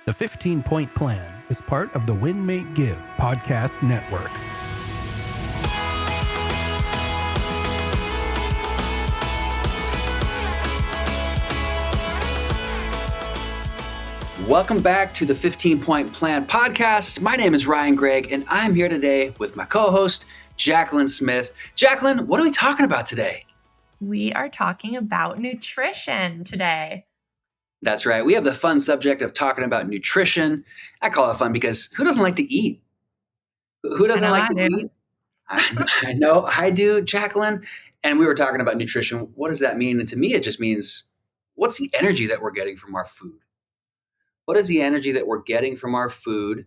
The 15-Point Plan is part of the Win, Make, Give podcast network. Welcome back to the 15-Point Plan podcast. My name is Ryan Gregg, and I'm here today with my co-host, Jacqueline Smith. Jacqueline, what are we talking about today? We are talking about nutrition today. That's right. We have the fun subject of talking about nutrition. I call it fun because who doesn't like to eat? Who doesn't like to eat? I know I do, Jacqueline. And we were talking about nutrition. What does that mean? And to me, it just means, what's the energy that we're getting from our food? What is the energy that we're getting from our food?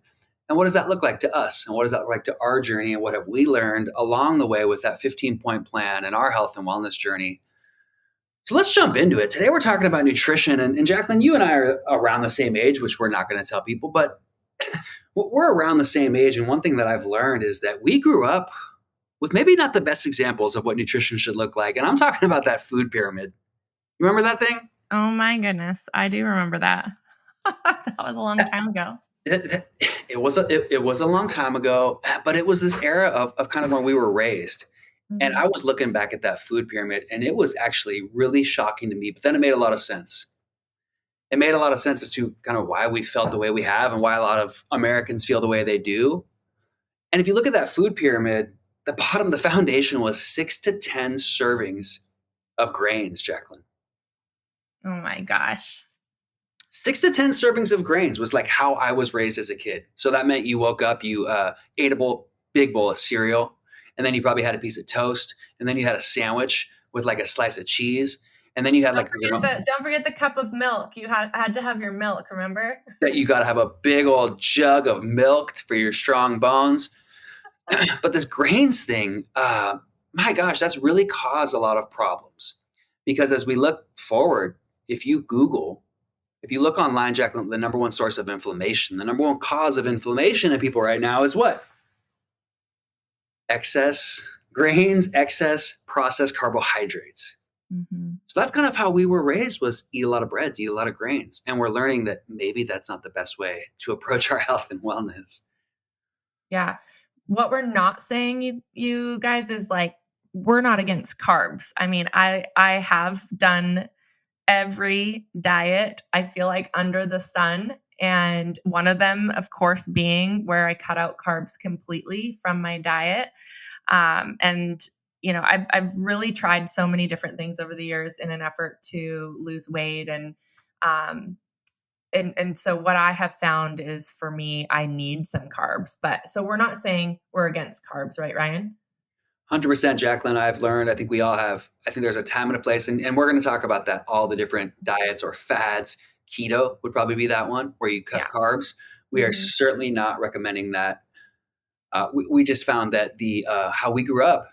And what does that look like to us? And what does that look like to our journey? And what have we learned along the way with that 15-point plan and our health and wellness journey? So let's jump into it. Today we're talking about nutrition. And Jacqueline, you and I are around the same age, which we're not going to tell people, but we're around the same age. And one thing that I've learned is that we grew up with maybe not the best examples of what nutrition should look like. And I'm talking about that food pyramid. You remember that thing? Oh my goodness. I do remember that. That was a long time ago. It was a long time ago, but it was this era of kind of where we were raised. Mm-hmm. And I was looking back at that food pyramid, and it was actually really shocking to me, but then it made a lot of sense. It made a lot of sense as to kind of why we felt the way we have and why a lot of Americans feel the way they do. And if you look at that food pyramid, the bottom, the foundation was 6 to 10 servings of grains, Jacqueline. Oh my gosh. 6 to 10 servings of grains was like how I was raised as a kid. So that meant you woke up, you ate a big bowl of cereal, and then you probably had a piece of toast, and then you had a sandwich with like a slice of cheese, and then you had don't forget the cup of milk. You had to have your milk, remember? That you got to have a big old jug of milk for your strong bones. But this grains thing, my gosh, that's really caused a lot of problems. Because as we look forward, if you look online, Jacqueline, the number one source of inflammation, the number one cause of inflammation in people right now is what? Excess grains, excess processed carbohydrates. Mm-hmm. So that's kind of how we were raised, was eat a lot of breads, eat a lot of grains. And we're learning that maybe that's not the best way to approach our health and wellness. Yeah. What we're not saying, you guys, is like, we're not against carbs. I mean, I have done every diet, I feel like, under the sun. And one of them, of course, being where I cut out carbs completely from my diet. And, you know, I've really tried so many different things over the years in an effort to lose weight. And so what I have found is, for me, I need some carbs. But so we're not saying we're against carbs, right, Ryan? 100%, Jacqueline. I've learned, I think we all have, I think there's a time and a place, and we're going to talk about that, all the different diets or fads. Keto would probably be that one where you cut carbs. We are certainly not recommending that. We just found that the how we grew up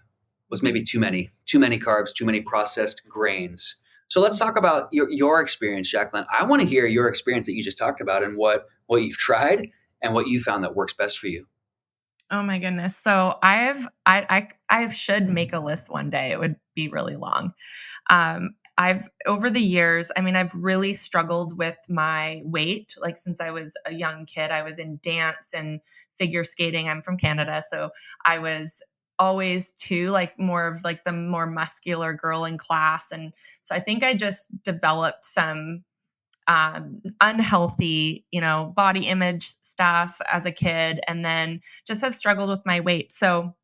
was maybe too many carbs, too many processed grains. So let's talk about your experience, Jacqueline. I want to hear your experience that you just talked about and what you've tried and what you found that works best for you. Oh my goodness. So I should make a list one day. It would be really long. I've, over the years, I mean, I've really struggled with my weight. Like, since I was a young kid, I was in dance and figure skating. I'm from Canada. So I was always like more of like the more muscular girl in class. And so I think I just developed some unhealthy, body image stuff as a kid, and then just have struggled with my weight. So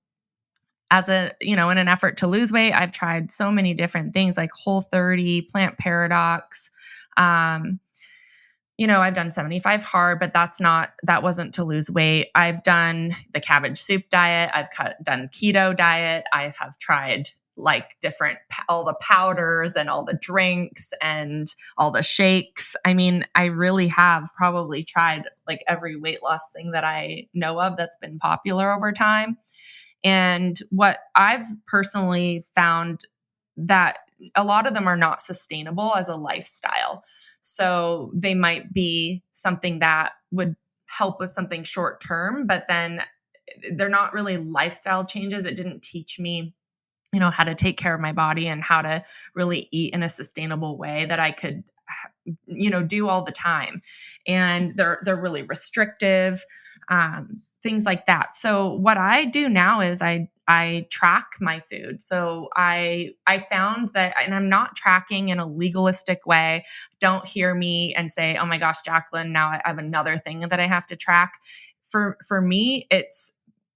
in an effort to lose weight, I've tried so many different things like Whole30, Plant Paradox. I've done 75 hard, but that wasn't to lose weight. I've done the cabbage soup diet. I've done keto diet. I have tried like all the powders and all the drinks and all the shakes. I mean, I really have probably tried like every weight loss thing that I know of that's been popular over time. And what I've personally found, that a lot of them are not sustainable as a lifestyle. So they might be something that would help with something short term, but then they're not really lifestyle changes. It didn't teach me, how to take care of my body and how to really eat in a sustainable way that I could do all the time. And they're really restrictive, things like that. So what I do now is I track my food. So I found that, and I'm not tracking in a legalistic way. Don't hear me and say, "Oh my gosh, Jacqueline, now I have another thing that I have to track." For me,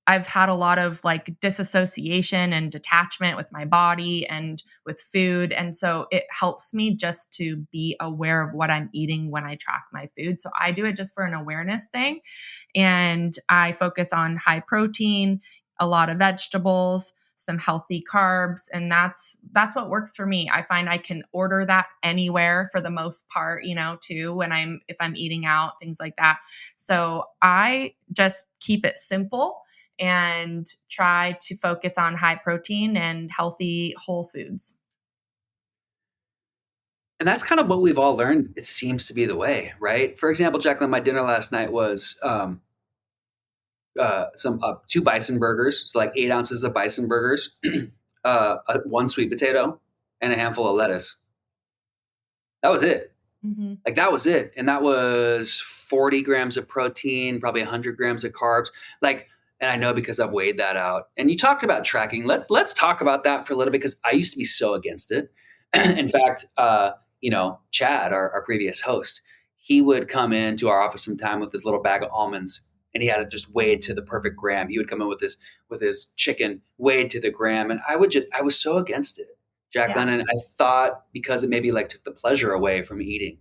I've had a lot of like disassociation and detachment with my body and with food. And so it helps me just to be aware of what I'm eating when I track my food. So I do it just for an awareness thing. And I focus on high protein, a lot of vegetables, some healthy carbs. And that's what works for me. I find I can order that anywhere for the most part, too, if I'm eating out, things like that. So I just keep it simple and try to focus on high protein and healthy whole foods. And that's kind of what we've all learned. It seems to be the way, right? For example, Jacqueline, my dinner last night was some 2 bison burgers, so like 8 ounces of bison burgers, 1 sweet potato, and a handful of lettuce. That was it. Mm-hmm. Like that was it, and that was 40 grams of protein, probably 100 grams of carbs. Like, and I know because I've weighed that out. And you talked about tracking. Let's talk about that for a little bit because I used to be so against it. In fact, Chad, our previous host, he would come into our office sometime with his little bag of almonds, and he had it just weighed to the perfect gram. He would come in with his chicken weighed to the gram, and I was so against it, Jacqueline, Yeah. and I thought because it maybe like took the pleasure away from eating.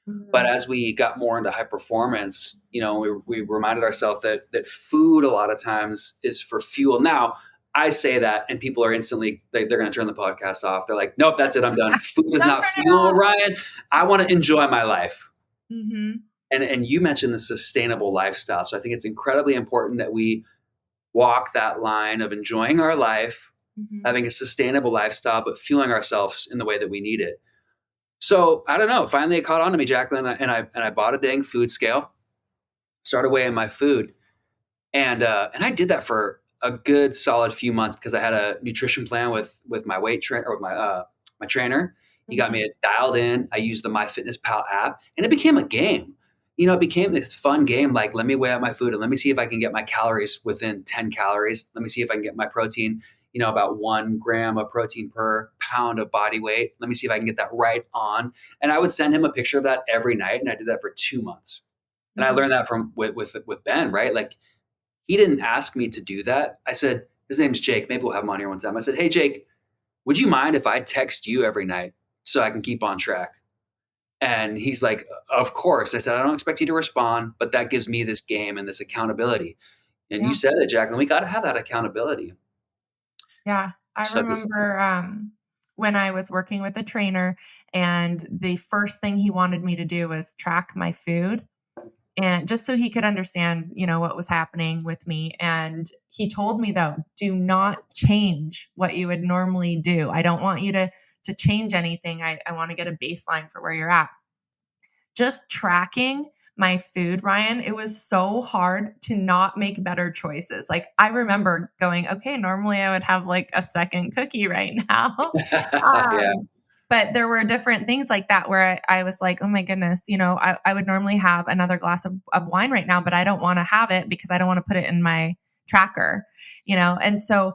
But Mm-hmm. as we got more into high performance, we reminded ourselves that food a lot of times is for fuel. Now, I say that, and people are instantly they're going to turn the podcast off. They're like, "Nope, that's it. I'm done. Food is Don't not turn it fuel, off. Ryan. I want to enjoy my life." Mm-hmm. And you mentioned the sustainable lifestyle, so I think it's incredibly important that we walk that line of enjoying our life, Mm-hmm. having a sustainable lifestyle, but fueling ourselves in the way that we need it. So I don't know. Finally, it caught on to me, Jacqueline, and I bought a dang food scale, started weighing my food, and I did that for a good solid few months because I had a nutrition plan with my weight trainer or my trainer. He got Mm-hmm. me dialed in. I used the MyFitnessPal app, and it became a game. It became this fun game. Like, let me weigh out my food and let me see if I can get my calories within 10 calories. Let me see if I can get my protein, about 1 gram of protein per pound of body weight. Let me see if I can get that right on. And I would send him a picture of that every night, and I did that for 2 months. And I Mm-hmm. learned that from with Ben, right? Like he didn't ask me to do that. I said, his name's Jake. Maybe we'll have him on here one time. I said, "Hey, Jake, would you mind if I text you every night so I can keep on track?" And he's like, "Of course." I said, "I don't expect you to respond, but that gives me this game and this accountability." And you Yeah. said it, Jacqueline. We got to have that accountability. Yeah. I So, remember when I was working with a trainer, and the first thing he wanted me to do was track my food. And just so he could understand, what was happening with me. And he told me, though, do not change what you would normally do. I don't want you to change anything. I want to get a baseline for where you're at. Just tracking my food, Ryan, it was so hard to not make better choices. Like I remember going, okay, normally I would have like a second cookie right now. yeah. But there were different things like that where I was like, oh my goodness, I would normally have another glass of wine right now, but I don't want to have it because I don't want to put it in my tracker, And so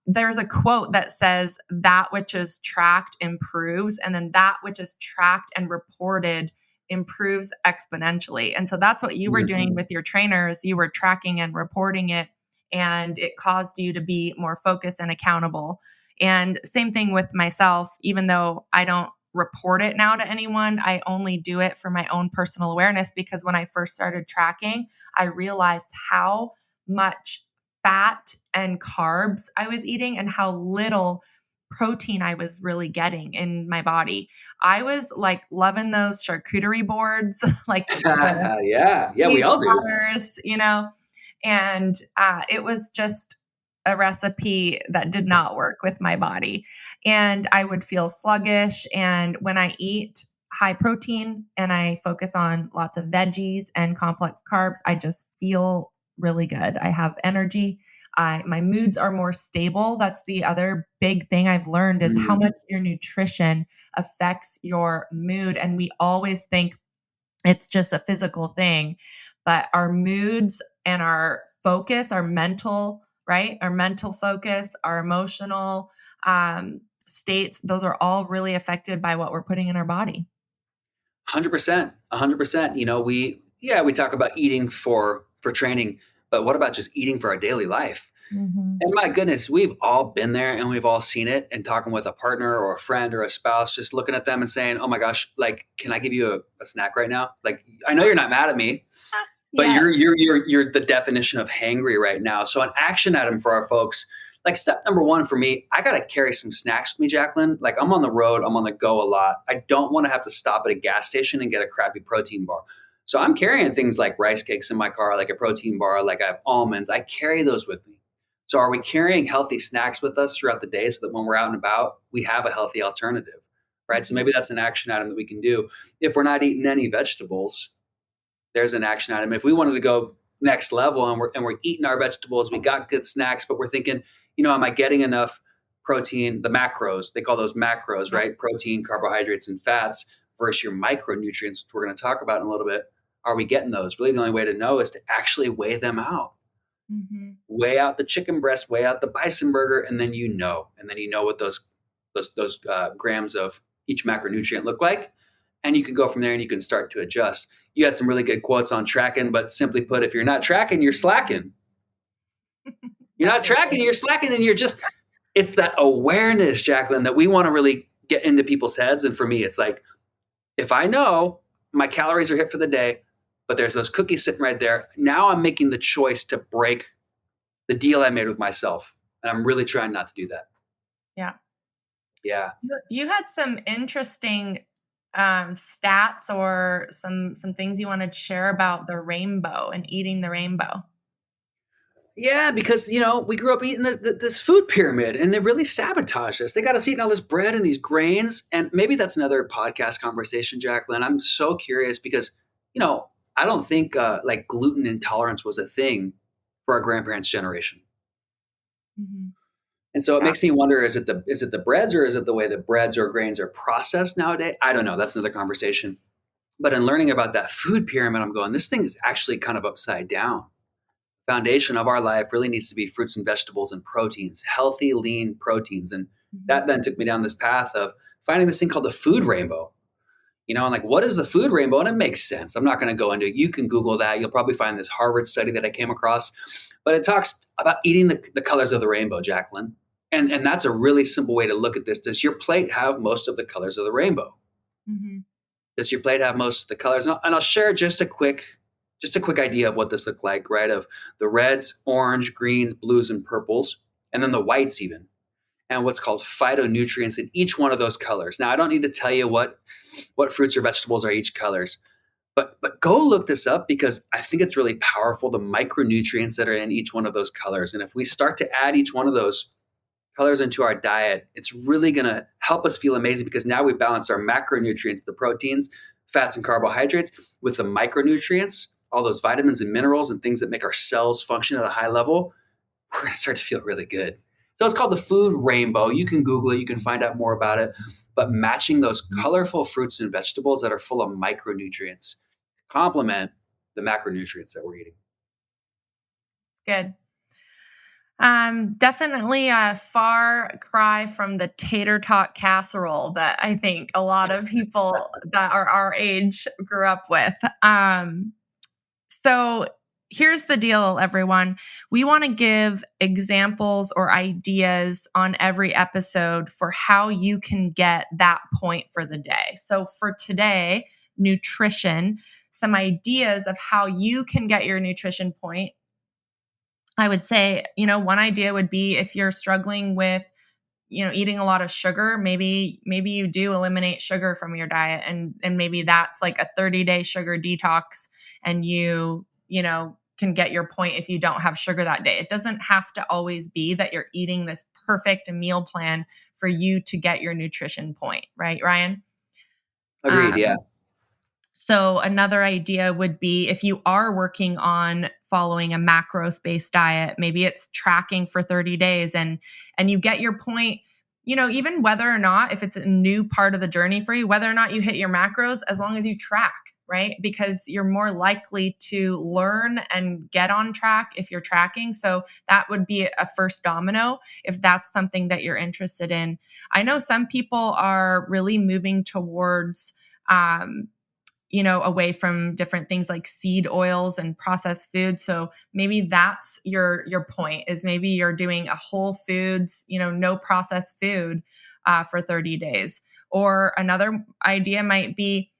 there's a quote that says, that which is tracked improves, and then that which is tracked and reported improves exponentially. And so that's what you were doing with your trainers. You were tracking and reporting it, and it caused you to be more focused and accountable. And same thing with myself, even though I don't report it now to anyone, I only do it for my own personal awareness, because when I first started tracking, I realized how much fat and carbs I was eating and how little protein I was really getting in my body. I was like loving those charcuterie boards, like the Yeah. Yeah. We cheese all do. platters, and it was just a recipe that did not work with my body. And I would feel sluggish. And when I eat high protein and I focus on lots of veggies and complex carbs, I just feel really good. I have energy. My moods are more stable. That's the other big thing I've learned is how much your nutrition affects your mood. And we always think it's just a physical thing, but our moods and our focus, our mental, right? Our mental focus, our emotional states, those are all really affected by what we're putting in our body. 100%, 100%. We talk about eating for training, but what about just eating for our daily life? And my goodness, we've all been there and we've all seen it, and talking with a partner or a friend or a spouse, just looking at them and saying, oh my gosh, like, can I give you a snack right now? Like, I know you're not mad at me, but Yes. you're the definition of hangry right now. So an action item for our folks, like step number one for me, I got to carry some snacks with me, Jacqueline. Like, I'm on the road, I'm on the go a lot. I don't want to have to stop at a gas station and get a crappy protein bar. So I'm carrying things like rice cakes in my car, like a protein bar, like I have almonds. I carry those with me. So are we carrying healthy snacks with us throughout the day so that when we're out and about, we have a healthy alternative, right? So maybe that's an action item that we can do. If we're not eating any vegetables, there's an action item. If we wanted to go next level and we're eating our vegetables, we got good snacks, but we're thinking, am I getting enough protein? The macros, they call those macros, right? Protein, carbohydrates, and fats versus your micronutrients, which we're going to talk about in a little bit. Are we getting those? Really, the only way to know is to actually weigh them out. Weigh out the chicken breast, weigh out the bison burger, and then you know what those grams of each macronutrient look like. And you can go from there and you can start to adjust. You had some really good quotes on tracking, but simply put, if you're not tracking, you're slacking. You're not tracking, you're slacking, and it's that awareness, Jacqueline, that we want to really get into people's heads. And for me, it's like, if I know my calories are hit for the day, but there's those cookies sitting right there, now I'm making the choice to break the deal I made with myself. And I'm really trying not to do that. Yeah. Yeah. You had some interesting stats or some things you wanted to share about the rainbow and eating the rainbow. Yeah, because, we grew up eating this food pyramid and they really sabotaged us. They got us eating all this bread and these grains. And maybe that's another podcast conversation, Jacqueline. I'm so curious because, I don't think like gluten intolerance was a thing for our grandparents' generation. And so it makes me wonder, is it the breads or is it the way that breads or grains are processed nowadays? I don't know. That's another conversation. But in learning about that food pyramid, I'm going, this thing is actually kind of upside down. Foundation of our life really needs to be fruits and vegetables and proteins, healthy, lean proteins. And that then took me down this path of finding this thing called the food rainbow. And like, what is the food rainbow? And it makes sense. I'm not going to go into it. You can Google that. You'll probably find this Harvard study that I came across. But it talks about eating the colors of the rainbow, Jacqueline. And that's a really simple way to look at this. Does your plate have most of the colors of the rainbow? Does your plate have most of the colors? And I'll share just a quick idea of what this looked like, right? Of the reds, orange, greens, blues, and purples, and then the whites even, and what's called phytonutrients in each one of those colors. Now, I don't need to tell you what fruits or vegetables are each colors, but go look this up because I think it's really powerful, the micronutrients that are in each one of those colors. And if we start to add each one of those colors into our diet, it's really going to help us feel amazing because now we balance our macronutrients, the proteins, fats, and carbohydrates with the micronutrients, all those vitamins and minerals and things that make our cells function at a high level. We're going to start to feel really good. So it's called the food rainbow. You can Google it. You can find out more about it. But matching those colorful fruits and vegetables that are full of micronutrients complement the macronutrients that we're eating. Good. Definitely a far cry from the tater tot casserole that I think a lot of people that are our age grew up with. So here's the deal, everyone. We want to give examples or ideas on every episode for how you can get that point for the day. So for today, nutrition, some ideas of how you can get your nutrition point. I would say, one idea would be if you're struggling with, eating a lot of sugar, maybe you do eliminate sugar from your diet and maybe that's like a 30-day sugar detox and you can get your point if you don't have sugar that day. It doesn't have to always be that you're eating this perfect meal plan for you to get your nutrition point, right, Ryan? Agreed, yeah. So another idea would be if you are working on following a macros-based diet, maybe it's tracking for 30 days and you get your point, even whether or not, if it's a new part of the journey for you, whether or not you hit your macros, as long as you track, right? Because you're more likely to learn and get on track if you're tracking. So that would be a first domino if that's something that you're interested in. I know some people are really moving towards, away from different things like seed oils and processed food. So maybe that's your point, is maybe you're doing a whole foods, no processed food for 30 days. Or another idea might be,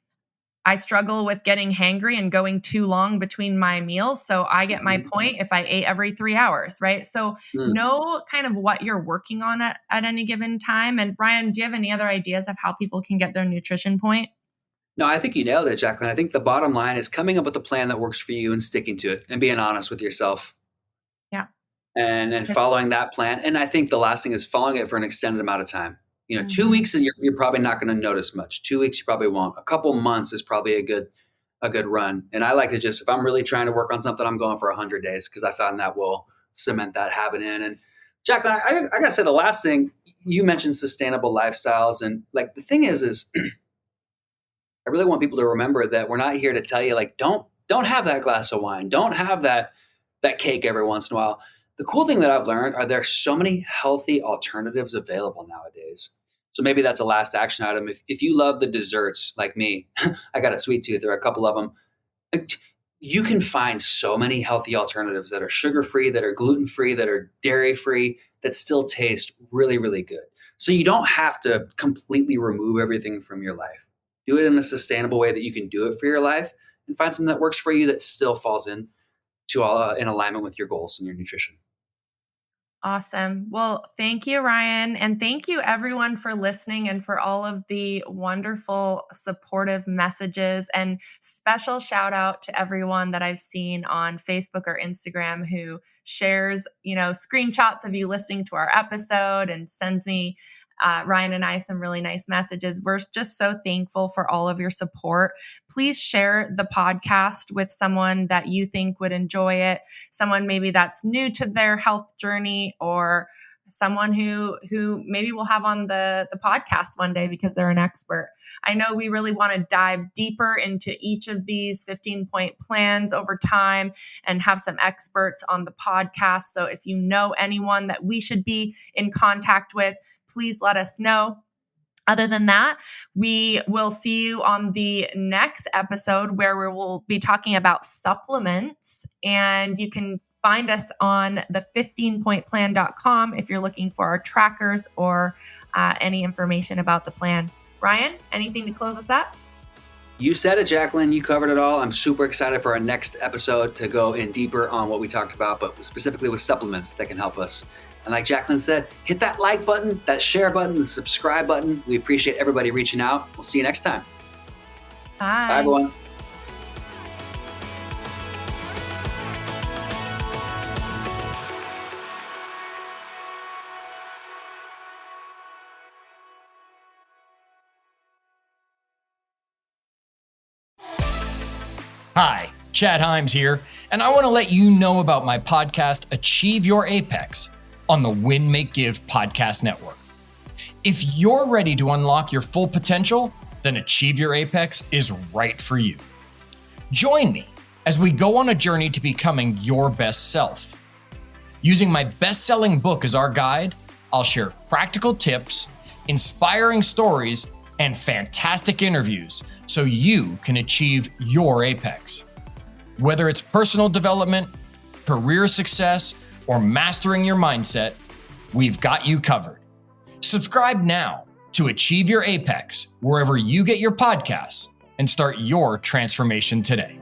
I struggle with getting hangry and going too long between my meals. So I get my point if I ate every 3 hours, right? So know kind of what you're working on at any given time. And Ryan, do you have any other ideas of how people can get their nutrition point? No, I think you nailed it, Jacqueline. I think the bottom line is coming up with a plan that works for you and sticking to it and being honest with yourself. Yeah. And following that plan. And I think the last thing is following it for an extended amount of time. 2 weeks is you're probably not going to notice much. 2 weeks you probably won't. A couple months is probably a good run. And I like to just, if I'm really trying to work on something, I'm going for 100 days because I found that will cement that habit in. And Jacqueline, I gotta say the last thing you mentioned, sustainable lifestyles, and like the thing is I really want people to remember that we're not here to tell you like don't have that glass of wine, don't have that cake every once in a while. The cool thing that I've learned are there's so many healthy alternatives available nowadays. So maybe that's a last action item. If you love the desserts like me, I got a sweet tooth. There are a couple of them. You can find so many healthy alternatives that are sugar-free, that are gluten-free, that are dairy-free, that still taste really, really good. So you don't have to completely remove everything from your life. Do it in a sustainable way that you can do it for your life, and find something that works for you that still falls in alignment with your goals and your nutrition. Awesome. Well, thank you, Ryan. And thank you, everyone, for listening and for all of the wonderful, supportive messages. And special shout out to everyone that I've seen on Facebook or Instagram who shares, screenshots of you listening to our episode and sends me Ryan and I some really nice messages. We're just so thankful for all of your support. Please share the podcast with someone that you think would enjoy it, someone maybe that's new to their health journey, or someone who maybe we'll have on the podcast one day because they're an expert. I know we really want to dive deeper into each of these 15-point plans over time and have some experts on the podcast. So if you know anyone that we should be in contact with, please let us know. Other than that, we will see you on the next episode where we will be talking about supplements, and you can find us on the 15pointplan.com if you're looking for our trackers or any information about the plan. Ryan, anything to close us up? You said it, Jacqueline. You covered it all. I'm super excited for our next episode to go in deeper on what we talked about, but specifically with supplements that can help us. And like Jacqueline said, hit that like button, that share button, the subscribe button. We appreciate everybody reaching out. We'll see you next time. Bye. Bye, everyone. Hi, Chad Himes here, and I want to let you know about my podcast, Achieve Your Apex, on the Win, Make, Give podcast network. If you're ready to unlock your full potential, then Achieve Your Apex is right for you. Join me as we go on a journey to becoming your best self. Using my best-selling book as our guide, I'll share practical tips, inspiring stories, and fantastic interviews so you can achieve your apex. Whether it's personal development, career success, or mastering your mindset, we've got you covered. Subscribe now to Achieve Your Apex wherever you get your podcasts and start your transformation today.